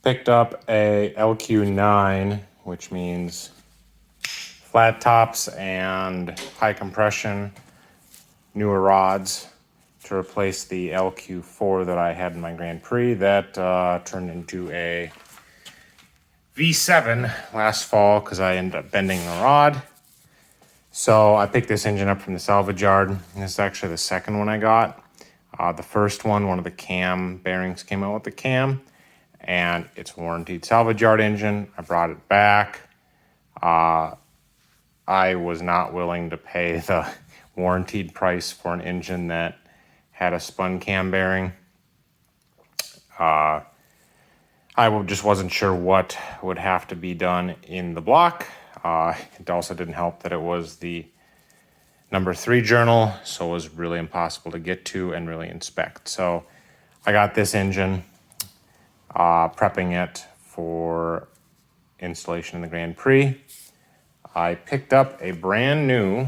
Picked up a LQ9, which means flat tops and high compression, newer rods to replace the LQ4 that I had in my Grand Prix. That turned into a V7 last fall because I ended up bending the rod. So I picked this engine up from the salvage yard, and this is actually the second one I got. The first one of the cam bearings came out with the cam, and it's warranted salvage yard engine. I brought it back. I was not willing to pay the warranted price for an engine that had a spun cam bearing. I just wasn't sure what would have to be done in the block. It also didn't help that it was the number 3 journal, so it was really impossible to get to and really inspect. So I got this engine, prepping it for installation in the Grand Prix. I picked up a brand new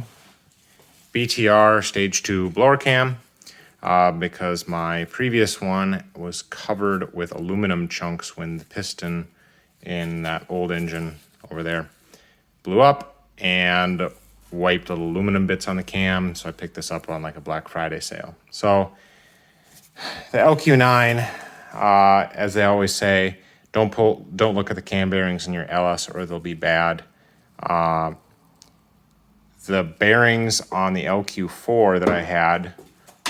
BTR Stage 2 blower cam because my previous one was covered with aluminum chunks when the piston in that old engine over there blew up and wiped aluminum bits on the cam. So I picked this up on like a Black Friday sale. So the LQ9, as they always say, don't look at the cam bearings in your LS or they'll be bad. The bearings on the LQ4 that I had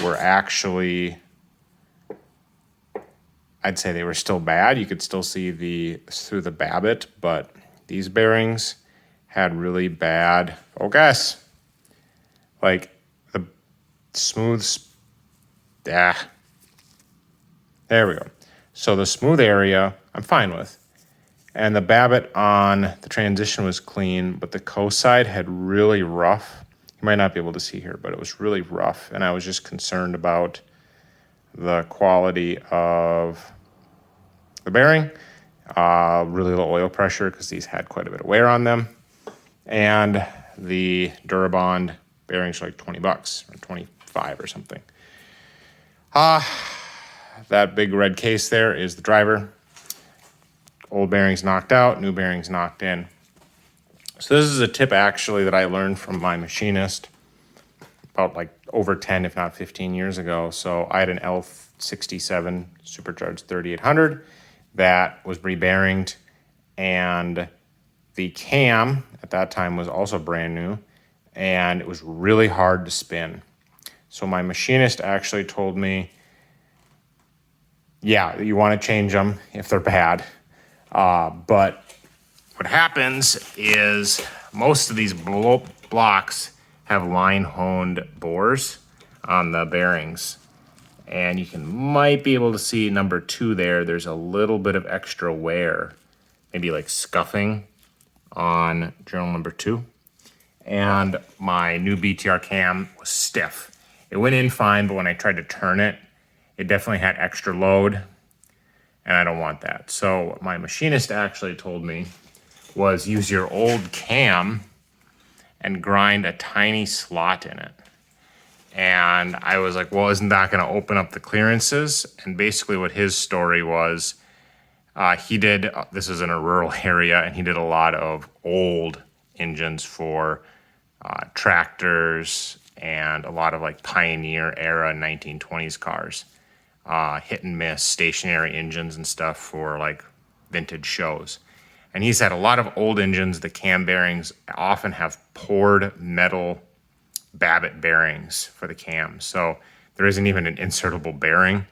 were actually, I'd say they were still bad. You could still see through the babbitt, but these bearings had really bad focus. Like the smooth, there we go. So the smooth area, I'm fine with. And the babbitt on the transition was clean, but the coast side had really rough. You might not be able to see here, but it was really rough. And I was just concerned about the quality of the bearing. Really low oil pressure because these had quite a bit of wear on them. And the Durabond bearings are like $20 or 25 or something. That big red case there is the driver. Old bearings knocked out, new bearings knocked in. So this is a tip actually that I learned from my machinist about like over 10, if not 15 years ago. So I had an L67 supercharged 3800 that was re-bearinged, and the cam at that time was also brand new, and it was really hard to spin. So my machinist actually told me, yeah, you want to change them if they're bad. But what happens is most of these blocks have line-honed bores on the bearings. And you might be able to see number 2 there. There's a little bit of extra wear, maybe like scuffing on journal number 2. And my new BTR cam was stiff. It went in fine, but when I tried to turn it, it definitely had extra load, and I don't want that. So what my machinist actually told me was use your old cam and grind a tiny slot in it. And I was like, well, isn't that gonna open up the clearances? And basically what his story was, he did, this is in a rural area, and he did a lot of old engines for tractors and a lot of like Pioneer era 1920s cars. Hit and miss stationary engines and stuff for like vintage shows. And he said a lot of old engines, the cam bearings often have poured metal babbitt bearings for the cam. So there isn't even an insertable bearing.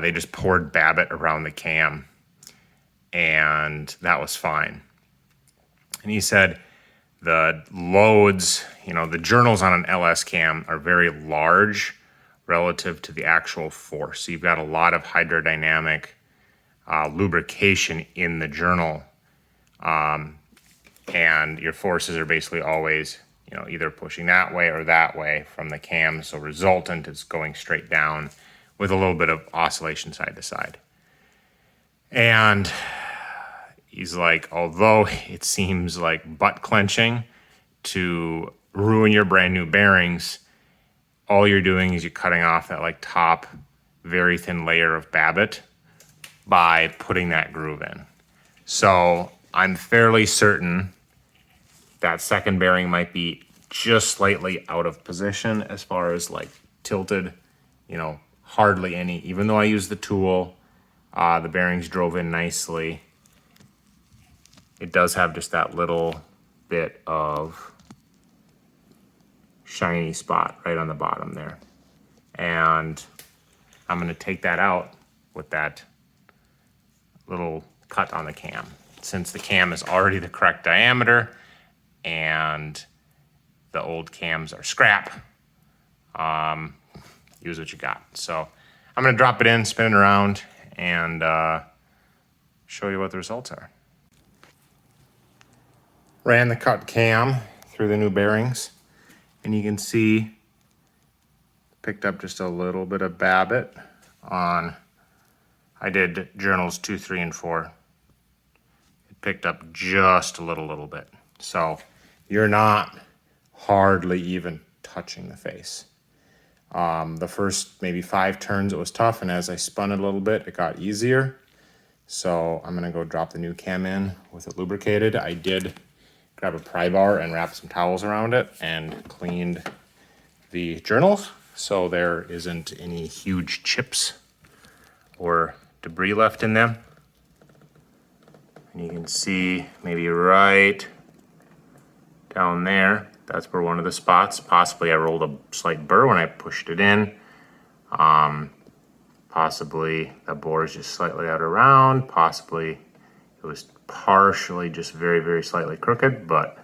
They just poured babbitt around the cam, and that was fine. And he said the loads, the journals on an LS cam are very large relative to the actual force. So you've got a lot of hydrodynamic lubrication in the journal. And your forces are basically always, either pushing that way or that way from the cam. So resultant is going straight down with a little bit of oscillation side to side. And he's like, although it seems like butt clenching to ruin your brand new bearings, all you're doing is you're cutting off that like top very thin layer of babbitt. by putting that groove in. So I'm fairly certain that second bearing might be just slightly out of position as far as like tilted, you know, hardly any. Even though I used the tool, the bearings drove in nicely. It does have just that little bit of shiny spot right on the bottom there. And I'm gonna take that out with that little cut on the cam. Since the cam is already the correct diameter and the old cams are scrap, use what you got. So I'm gonna drop it in, spin it around, and show you what the results are. Ran the cut cam through the new bearings, and you can see picked up just a little bit of Babbitt on, I did journals 2, 3, and 4. It picked up just a little bit. So you're not hardly even touching the face. The first maybe 5 turns it was tough, and as I spun it a little bit, it got easier. So I'm gonna go drop the new cam in with it lubricated. I did grab a pry bar and wrap some towels around it and cleaned the journals so there isn't any huge chips or debris left in them. And you can see maybe right down there, that's where one of the spots, possibly I rolled a slight burr when I pushed it in. Possibly the bore is just slightly out around, possibly it was partially just very slightly crooked, but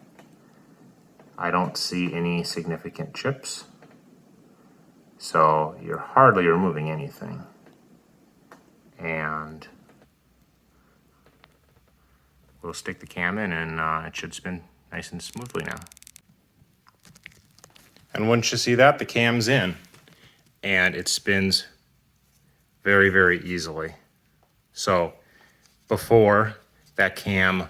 I don't see any significant chips. So you're hardly removing anything. And we'll stick the cam in, and it should spin nice and smoothly now. And once you see that, the cam's in, and it spins very easily. So before, that cam,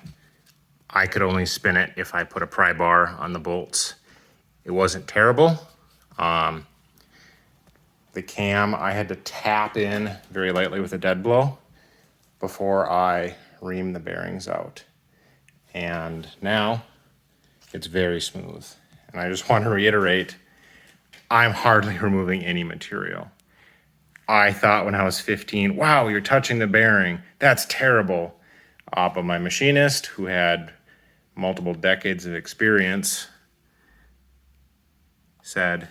I could only spin it if I put a pry bar on the bolts. It wasn't terrible. The cam, I had to tap in very lightly with a dead blow before I ream the bearings out. And now it's very smooth. And I just want to reiterate, I'm hardly removing any material. I thought when I was 15, wow, you're touching the bearing. That's terrible. But my machinist, who had multiple decades of experience, said,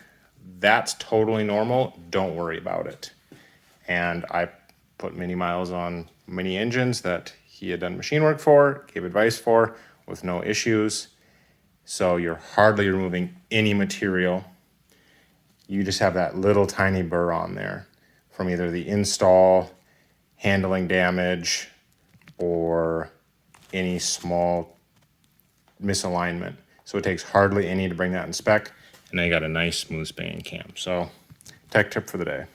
that's totally normal, don't worry about it. And I put many miles on many engines that he had done machine work for, gave advice for, with no issues. So you're hardly removing any material. You just have that little tiny burr on there from either the install, handling damage, or any small misalignment. So it takes hardly any to bring that in spec, and now you got a nice smooth spinning cam. So tech tip for the day.